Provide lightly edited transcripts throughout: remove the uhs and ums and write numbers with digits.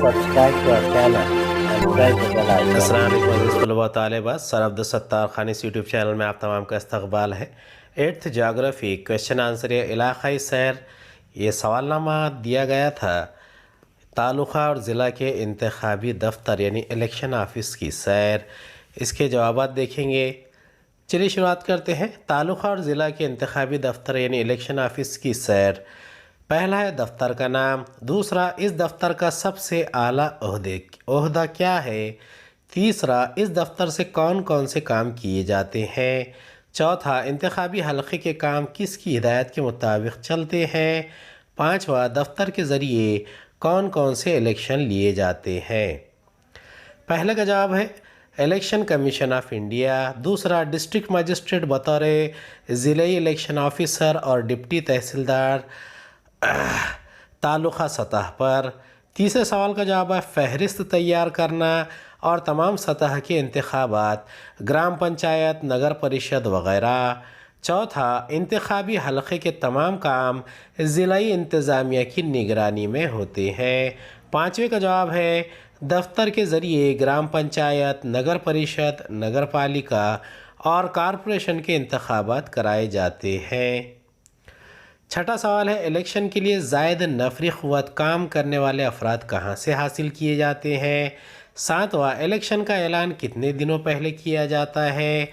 subscribe to our channel and press the bell icon. السلام علیکم عزیز طلباء طالبات، سر عبدالستار خانی سے یوٹیوب چینل میں آپ تمام کا استقبال ہے۔ 8th جاگرافی کویشچن آنسر یا علاقائی سیر، یہ سوال نامہ دیا گیا تھا تعلقہ اور ضلع کے انتخابی دفتر یعنی الیکشن آفس کی سیر۔ اس کے جوابات دیکھیں گے۔ چلیے شروعات کرتے ہیں۔ تعلقہ اور ضلع کے انتخابی دفتر یعنی الیکشن آفس کی سیر۔ پہلا ہے دفتر کا نام، دوسرا اس دفتر کا سب سے اعلیٰ عہدہ کیا ہے، تیسرا اس دفتر سے کون کون سے کام کیے جاتے ہیں، چوتھا انتخابی حلقے کے کام کس کی ہدایت کے مطابق چلتے ہیں، پانچواں دفتر کے ذریعے کون کون سے الیکشن لیے جاتے ہیں۔ پہلے کا جواب ہے الیکشن کمیشن آف انڈیا، دوسرا ڈسٹرکٹ مجسٹریٹ بطور ضلعی الیکشن آفیسر اور ڈپٹی تحصیلدار تعلقہ سطح پر، تیسرے سوال کا جواب ہے فہرست تیار کرنا اور تمام سطح کے انتخابات، گرام پنچایت، نگر پریشد وغیرہ، چوتھا انتخابی حلقے کے تمام کام ضلعی انتظامیہ کی نگرانی میں ہوتے ہیں، پانچویں کا جواب ہے دفتر کے ذریعے گرام پنچایت، نگر پریشد، نگر پالیکا اور کارپوریشن کے انتخابات کرائے جاتے ہیں۔ چھٹا سوال ہے الیکشن کے لیے زائد نفری قوت کام کرنے والے افراد کہاں سے حاصل کیے جاتے ہیں، ساتواں الیکشن کا اعلان کتنے دنوں پہلے کیا جاتا ہے،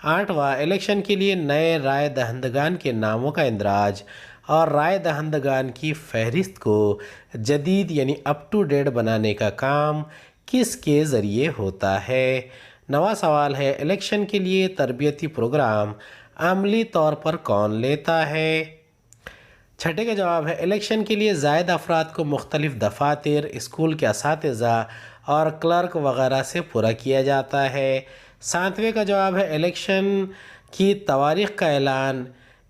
آٹھواں الیکشن کے لیے نئے رائے دہندگان کے ناموں کا اندراج اور رائے دہندگان کی فہرست کو جدید یعنی اپ ٹو ڈیٹ بنانے کا کام کس کے ذریعے ہوتا ہے، نواں سوال ہے الیکشن کے لیے تربیتی پروگرام عملی طور پر کون لیتا ہے۔ چھٹے کا جواب ہے الیکشن کے لیے زائد افراد کو مختلف دفاتر، اسکول کے اساتذہ اور کلرک وغیرہ سے پورا کیا جاتا ہے۔ ساتویں کا جواب ہے الیکشن کی تاریخ کا اعلان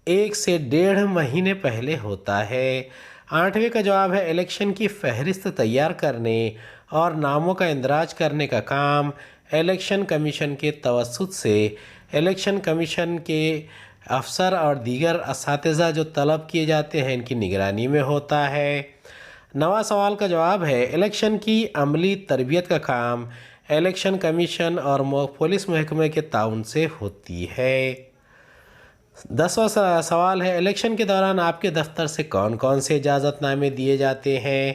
1 سے 1.5 مہینے پہلے ہوتا ہے۔ آٹھویں کا جواب ہے الیکشن کی فہرست تیار کرنے اور ناموں کا اندراج کرنے کا کام الیکشن کمیشن کے توسط سے الیکشن کمیشن کے افسر اور دیگر اساتذہ جو طلب کیے جاتے ہیں ان کی نگرانی میں ہوتا ہے۔ نواں سوال کا جواب ہے الیکشن کی عملی تربیت کا کام الیکشن کمیشن اور پولیس محکمے کے تعاون سے ہوتی ہے۔ 10واں سوال ہے الیکشن کے دوران آپ کے دفتر سے کون کون سے اجازت نامے دیے جاتے ہیں۔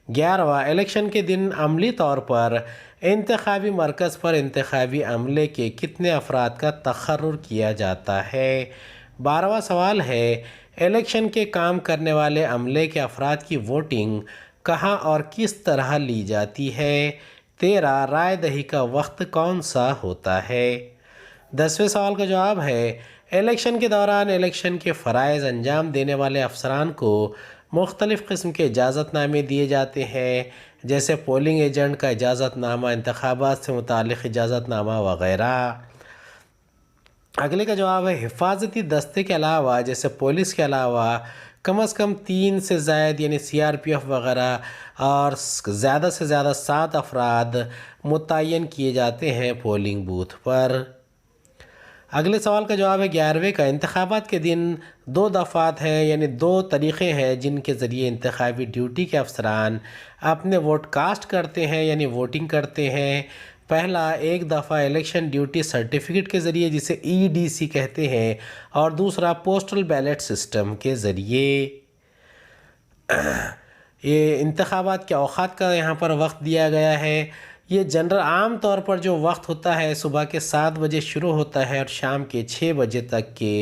11واں الیکشن کے دن عملی طور پر انتخابی مرکز پر انتخابی عملے کے کتنے افراد کا تقرر کیا جاتا ہے۔ 12واں سوال ہے الیکشن کے کام کرنے والے عملے کے افراد کی ووٹنگ کہاں اور کس طرح لی جاتی ہے۔ 13 رائے دہی کا وقت کون سا ہوتا ہے۔ 10ویں سوال کا جواب ہے الیکشن کے دوران الیکشن کے فرائض انجام دینے والے افسران کو مختلف قسم کے اجازت نامے دیے جاتے ہیں، جیسے پولنگ ایجنٹ کا اجازت نامہ، انتخابات سے متعلق اجازت نامہ وغیرہ۔ اگلے کا جواب ہے حفاظتی دستے کے علاوہ جیسے پولیس کے علاوہ کم از کم 3 سے زائد یعنی CRPF وغیرہ اور زیادہ سے زیادہ 7 افراد متعین کیے جاتے ہیں پولنگ بوتھ پر۔ اگلے سوال کا جواب ہے 11ویں کا انتخابات کے دن 2 دفعات ہیں یعنی 2 طریقے ہیں جن کے ذریعے انتخابی ڈیوٹی کے افسران اپنے ووٹ کاسٹ کرتے ہیں یعنی ووٹنگ کرتے ہیں۔ پہلا 1 دفعہ الیکشن ڈیوٹی سرٹیفکیٹ کے ذریعے جسے EDC کہتے ہیں اور دوسرا پوسٹل بیلٹ سسٹم کے ذریعے۔ یہ انتخابات کے اوقات کا یہاں پر وقت دیا گیا ہے۔ یہ جنرل عام طور پر جو وقت ہوتا ہے صبح کے 7 بجے شروع ہوتا ہے اور شام کے 6 بجے تک کے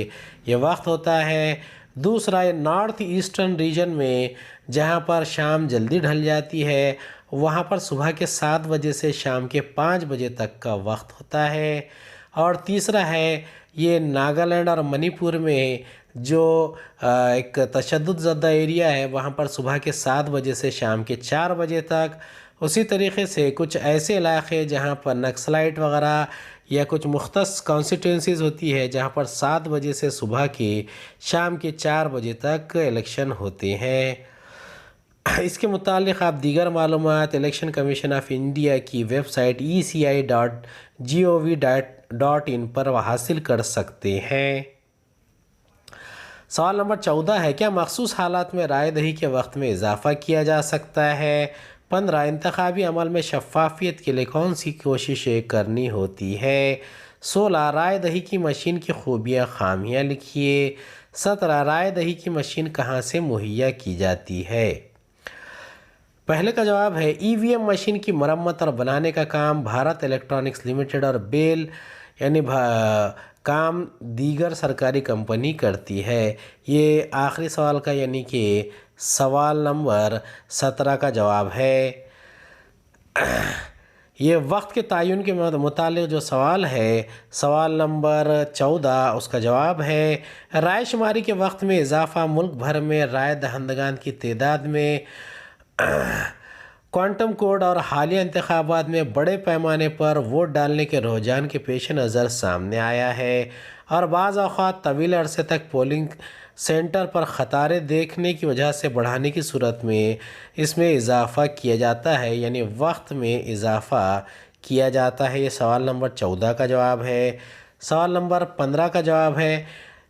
یہ وقت ہوتا ہے۔ دوسرا یہ نارتھ ایسٹرن ریجن میں جہاں پر شام جلدی ڈھل جاتی ہے وہاں پر صبح کے 7 بجے سے شام کے 5 بجے تک کا وقت ہوتا ہے۔ اور تیسرا ہے یہ ناگالینڈ اور منی پور میں جو ایک تشدد زدہ ایریا ہے وہاں پر صبح کے 7 بجے سے شام کے 4 بجے تک۔ اسی طریقے سے کچھ ایسے علاقے جہاں پر نکسلائٹ وغیرہ یا کچھ مختص کانسٹیٹوئنسیز ہوتی ہے جہاں پر 7 بجے سے صبح کے شام کے 4 بجے تک الیکشن ہوتے ہیں۔ اس کے متعلق آپ دیگر معلومات الیکشن کمیشن آف انڈیا کی ویب سائٹ eci.gov.in پر حاصل کر سکتے ہیں۔ سوال نمبر 14 ہے کیا مخصوص حالات میں رائے دہی کے وقت میں اضافہ کیا جا سکتا ہے؟ 15 انتخابی عمل میں شفافیت کے لیے کون سی کوششیں کرنی ہوتی ہے؟ 16 رائے دہی کی مشین کی خوبیاں خامیاں لکھیے۔ 17 رائے دہی کی مشین کہاں سے مہیا کی جاتی ہے؟ پہلے کا جواب ہے ای وی ایم مشین کی مرمت اور بنانے کا کام بھارت الیکٹرانکس لمیٹڈ اور بیل یعنی کام دیگر سرکاری کمپنی کرتی ہے۔ یہ آخری سوال کا یعنی کہ سوال نمبر 17 کا جواب ہے۔ یہ وقت کے تعین کے متعلق جو سوال ہے، سوال نمبر 14، اس کا جواب ہے رائے شماری کے وقت میں اضافہ ملک بھر میں رائے دہندگان کی تعداد میں کوانٹم کوڈ اور حالیہ انتخابات میں بڑے پیمانے پر ووٹ ڈالنے کے رجحان کے پیش نظر سامنے آیا ہے، اور بعض اوقات طویل عرصے تک پولنگ سینٹر پر قطاریں دیکھنے کی وجہ سے بڑھانے کی صورت میں اس میں اضافہ کیا جاتا ہے، یعنی وقت میں اضافہ کیا جاتا ہے۔ یہ سوال نمبر 14 کا جواب ہے۔ سوال نمبر 15 کا جواب ہے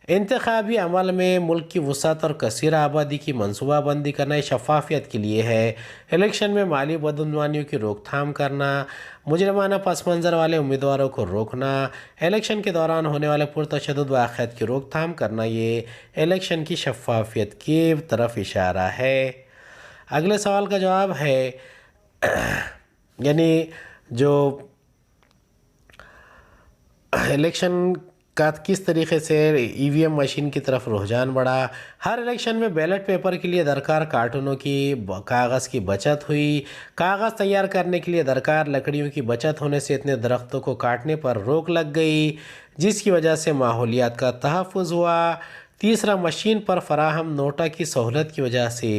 انتخابی عمل میں ملک کی وسعت اور کثیر آبادی کی منصوبہ بندی کرنا شفافیت کے لیے ہے۔ الیکشن میں مالی بدعنوانیوں کی روک تھام کرنا، مجرمانہ پس منظر والے امیدواروں کو روکنا، الیکشن کے دوران ہونے والے پرتشدد واقعات کی روک تھام کرنا، یہ الیکشن کی شفافیت کی طرف اشارہ ہے۔ اگلے سوال کا جواب ہے یعنی جو الیکشن کا کس طریقے سے ای وی ایم مشین کی طرف رجحان بڑھا۔ ہر الیکشن میں بیلٹ پیپر کے لیے درکار کارٹونوں کی کاغذ کی بچت ہوئی۔ کاغذ تیار کرنے کے لیے درکار لکڑیوں کی بچت ہونے سے اتنے درختوں کو کاٹنے پر روک لگ گئی، جس کی وجہ سے ماحولیات کا تحفظ ہوا۔ تیسرا، مشین پر فراہم نوٹا کی سہولت کی وجہ سے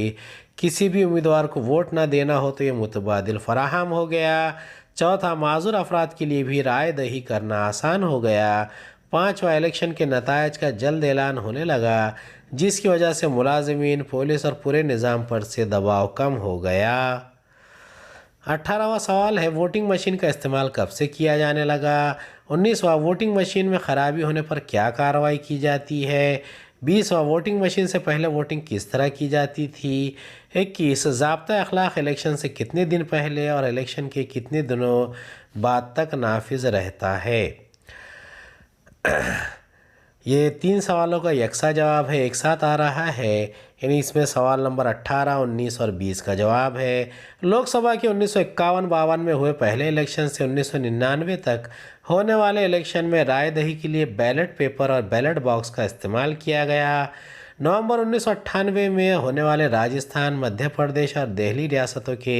کسی بھی امیدوار کو ووٹ نہ دینا ہو تو یہ متبادل فراہم ہو گیا۔ چوتھا، معذور افراد کے لیے بھی رائے دہی کرنا آسان ہو گیا۔ پانچواں، الیکشن کے نتائج کا جلد اعلان ہونے لگا، جس کی وجہ سے ملازمین، پولیس اور پورے نظام پر سے دباؤ کم ہو گیا۔ 18واں سوال ہے ووٹنگ مشین کا استعمال کب سے کیا جانے لگا؟ 19واں، ووٹنگ مشین میں خرابی ہونے پر کیا کارروائی کی جاتی ہے؟ 20واں، ووٹنگ مشین سے پہلے ووٹنگ کس طرح کی جاتی تھی؟ 21، ضابطہ اخلاق الیکشن سے کتنے دن پہلے اور الیکشن کے کتنے دنوں بعد تک نافذ رہتا ہے؟ یہ 3 سوالوں کا یکساں جواب ہے، ایک ساتھ آ رہا ہے، یعنی اس میں سوال نمبر 18، 19 اور 20 کا جواب ہے۔ لوک سبھا کے 1951-52 میں ہوئے پہلے الیکشن سے 1999 تک ہونے والے الیکشن میں رائے دہی کے لیے بیلٹ پیپر اور بیلٹ باکس کا استعمال کیا گیا۔ نومبر 1998 میں ہونے والے راجستھان، مدھیہ پردیش اور دہلی ریاستوں کے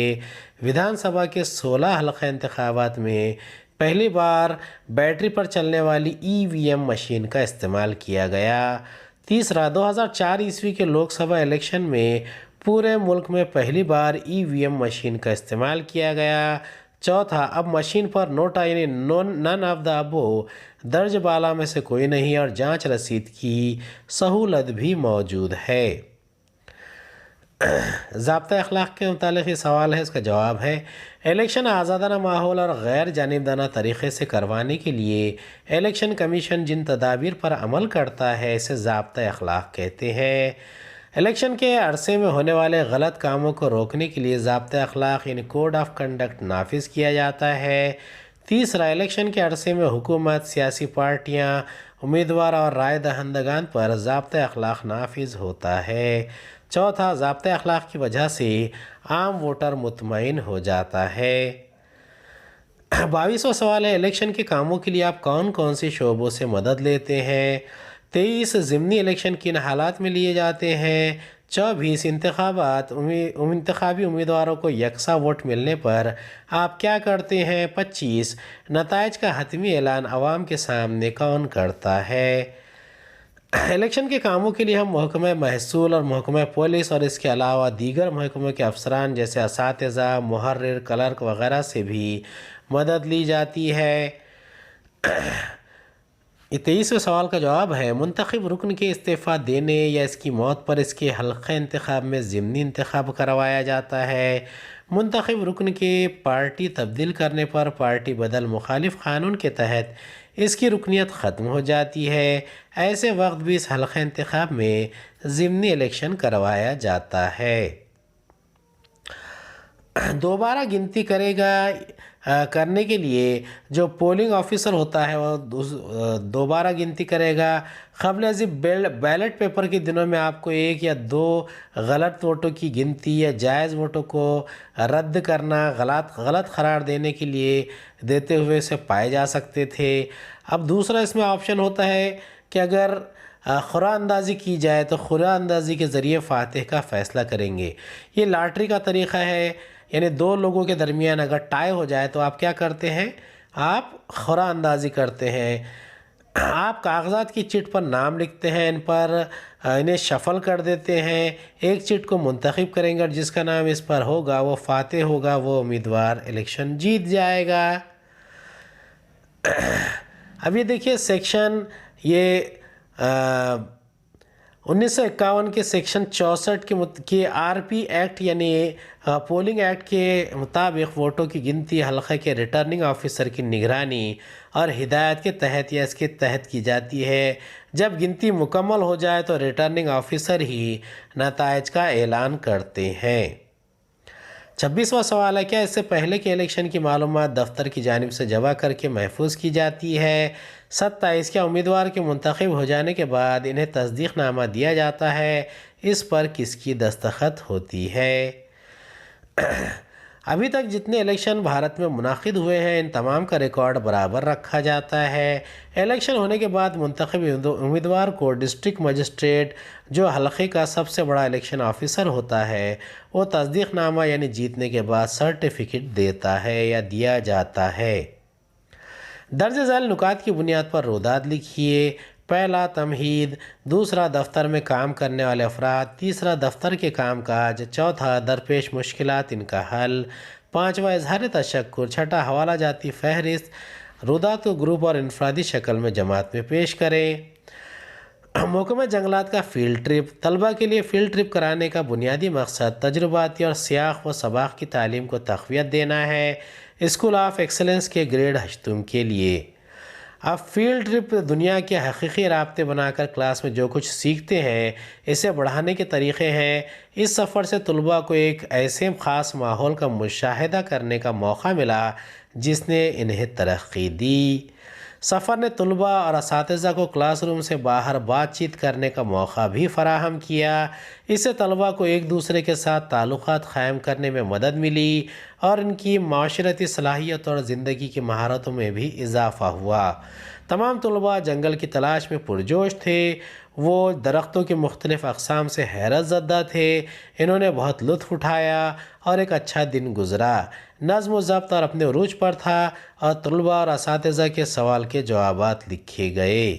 ودھان سبھا کے 16 حلقہ انتخابات میں پہلی بار بیٹری پر چلنے والی ای وی ایم مشین کا استعمال کیا گیا۔ تیسرا، 2004 عیسوی کے لوک سبھا الیکشن میں پورے ملک میں پہلی بار ای وی ایم مشین کا استعمال کیا گیا۔ چوتھا، اب مشین پر نوٹا یعنی نن آف دا ابو درج بالا میں سے کوئی نہیں اور جانچ رسید کی سہولت بھی موجود ہے۔ ضابطہ اخلاق کے متعلق یہ سوال ہے، اس کا جواب ہے الیکشن آزادانہ ماحول اور غیر جانبدارانہ طریقے سے کروانے کے لیے الیکشن کمیشن جن تدابیر پر عمل کرتا ہے اسے ضابطہ اخلاق کہتے ہیں۔ الیکشن کے عرصے میں ہونے والے غلط کاموں کو روکنے کے لیے ضابطہ اخلاق یعنی کوڈ آف کنڈکٹ نافذ کیا جاتا ہے۔ تیسرا، الیکشن کے عرصے میں حکومت، سیاسی پارٹیاں، امیدوار اور رائے دہندگان پر ضابطہ اخلاق نافذ ہوتا ہے۔ چوتھا، ضابطہ اخلاق کی وجہ سے عام ووٹر مطمئن ہو جاتا ہے۔ 22واں سوال ہے الیکشن کے کاموں کے لیے آپ کون کون سے شعبوں سے مدد لیتے ہیں؟ 23، ضمنی الیکشن کن حالات میں لیے جاتے ہیں؟ 24، انتخابی امیدواروں کو یکساں ووٹ ملنے پر آپ کیا کرتے ہیں؟ 25، نتائج کا حتمی اعلان عوام کے سامنے کون کرتا ہے؟ الیکشن کے کاموں کے لیے ہم محکمہ محصول اور محکمہ پولیس اور اس کے علاوہ دیگر محکموں کے افسران جیسے اساتذہ، محرر، کلرک وغیرہ سے بھی مدد لی جاتی ہے۔ 23ویں سوال کا جواب ہے منتخب رکن کے استعفیٰ دینے یا اس کی موت پر اس کے حلقہ انتخاب میں ضمنی انتخاب کروایا جاتا ہے۔ منتخب رکن کے پارٹی تبدیل کرنے پر پارٹی بدل مخالف قانون کے تحت اس کی رکنیت ختم ہو جاتی ہے۔ ایسے وقت بھی اس حلقہ انتخاب میں ضمنی الیکشن کروایا جاتا ہے۔ دوبارہ گنتی کرنے کے لیے جو پولنگ آفیسر ہوتا ہے وہ دوبارہ گنتی کرے گا۔ قبل ازیں بیلٹ پیپر کے دنوں میں آپ کو 1 یا 2 غلط ووٹوں کی گنتی یا جائز ووٹوں کو رد کرنا، غلط قرار دیتے ہوئے اسے پائے جا سکتے تھے۔ اب دوسرا اس میں آپشن ہوتا ہے کہ اگر خورا اندازی کی جائے تو خورا اندازی کے ذریعے فاتح کا فیصلہ کریں گے۔ یہ لاٹری کا طریقہ ہے، یعنی 2 لوگوں کے درمیان اگر ٹائی ہو جائے تو آپ کیا کرتے ہیں؟ آپ خورا اندازی کرتے ہیں۔ آپ کاغذات کی چٹ پر نام لکھتے ہیں، انہیں شفل کر دیتے ہیں، ایک چٹ کو منتخب کریں گے اور جس کا نام اس پر ہوگا وہ فاتح ہوگا، وہ امیدوار الیکشن جیت جائے گا۔ اب یہ دیکھیے سیکشن 1951 کے سیکشن 64 کے آر پی ایکٹ یعنی پولنگ ایکٹ کے مطابق ووٹوں کی گنتی حلقے کے ریٹرننگ آفیسر کی نگرانی اور ہدایت کے تحت یا اس کے تحت کی جاتی ہے۔ جب گنتی مکمل ہو جائے تو ریٹرننگ آفیسر ہی نتائج کا اعلان کرتے ہیں۔ 26واں سوال ہے، کیا اس سے پہلے کے الیکشن کی معلومات دفتر کی جانب سے جمع کر کے محفوظ کی جاتی ہے؟ 27 کیا امیدوار کے منتخب ہو جانے کے بعد انہیں تصدیق نامہ دیا جاتا ہے؟ اس پر کس کی دستخط ہوتی ہے؟ ابھی تک جتنے الیکشن بھارت میں منعقد ہوئے ہیں ان تمام کا ریکارڈ برابر رکھا جاتا ہے۔ الیکشن ہونے کے بعد منتخب امیدوار کو ڈسٹرکٹ مجسٹریٹ جو حلقے کا سب سے بڑا الیکشن آفیسر ہوتا ہے وہ تصدیق نامہ یعنی جیتنے کے بعد سرٹیفکیٹ دیتا ہے یا دیا جاتا ہے۔ درج ذیل نکات کی بنیاد پر روداد لکھیے۔ پہلا تمہید، دوسرا دفتر میں کام کرنے والے افراد، تیسرا دفتر کے کام کاج، چوتھا درپیش مشکلات ان کا حل، پانچواں اظہار تشکر، چھٹا حوالہ جاتی فہرست روداد کو گروپ اور انفرادی شکل میں جماعت میں پیش کریں۔ محکمہ جنگلات کا فیلڈ ٹرپ، طلبہ کے لیے فیلڈ ٹرپ کرانے کا بنیادی مقصد تجرباتی اور سیاق و سباق کی تعلیم کو تقویت دینا ہے۔ اسکول آف ایکسلنس کے گریڈ 8 کے لیے اب فیلڈ ٹرپ دنیا کے حقیقی رابطے بنا کر کلاس میں جو کچھ سیکھتے ہیں اسے بڑھانے کے طریقے ہیں۔ اس سفر سے طلباء کو ایک ایسے خاص ماحول کا مشاہدہ کرنے کا موقع ملا جس نے انہیں ترقی دی۔ سفر نے طلباء اور اساتذہ کو کلاس روم سے باہر بات چیت کرنے کا موقع بھی فراہم کیا۔ اس سے طلباء کو ایک دوسرے کے ساتھ تعلقات قائم کرنے میں مدد ملی اور ان کی معاشرتی صلاحیت اور زندگی کی مہارتوں میں بھی اضافہ ہوا۔ تمام طلباء جنگل کی تلاش میں پرجوش تھے۔ وہ درختوں کی مختلف اقسام سے حیرت زدہ تھے۔ انہوں نے بہت لطف اٹھایا اور ایک اچھا دن گزرا۔ نظم و ضبط اور اپنے عروج پر تھا اور طلباء اور اساتذہ کے سوال کے جوابات لکھے گئے۔